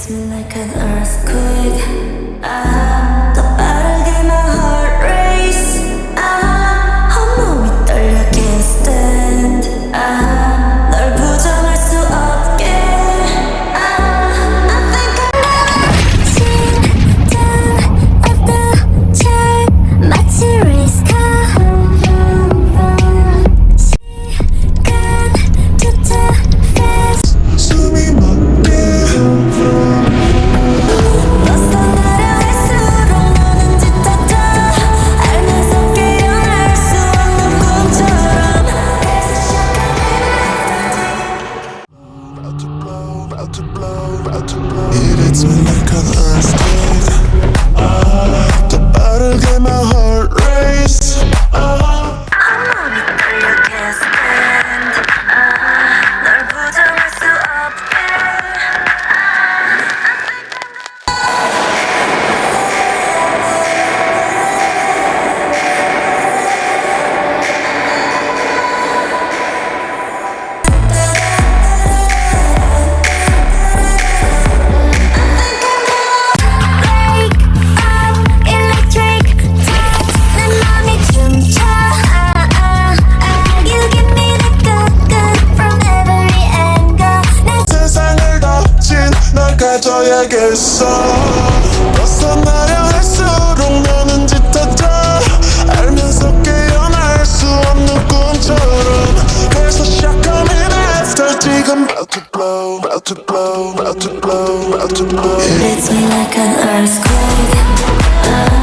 hits me like an earthquake. 더 빠르게 my heart race. 온몸이 떨려 can't stand. 널 부정할 수 없게. I think I never seen down of the chart. 마치 race car. 시간 쫓아 fast. 숨이 멎게 It hits me like an earthquake. 더 빠르게 my heart race. 온몸이 떨려 can't stand. 널 부정할 수 없게. 가져야겠어. 벗어나려 할수록 너는 짙어져. 알면서 깨어날 수 없는 꿈처럼. 그래서 shot coming after. 지금 about to blow, about to blow, about to blow, about to blow. It hits me like an earthquake.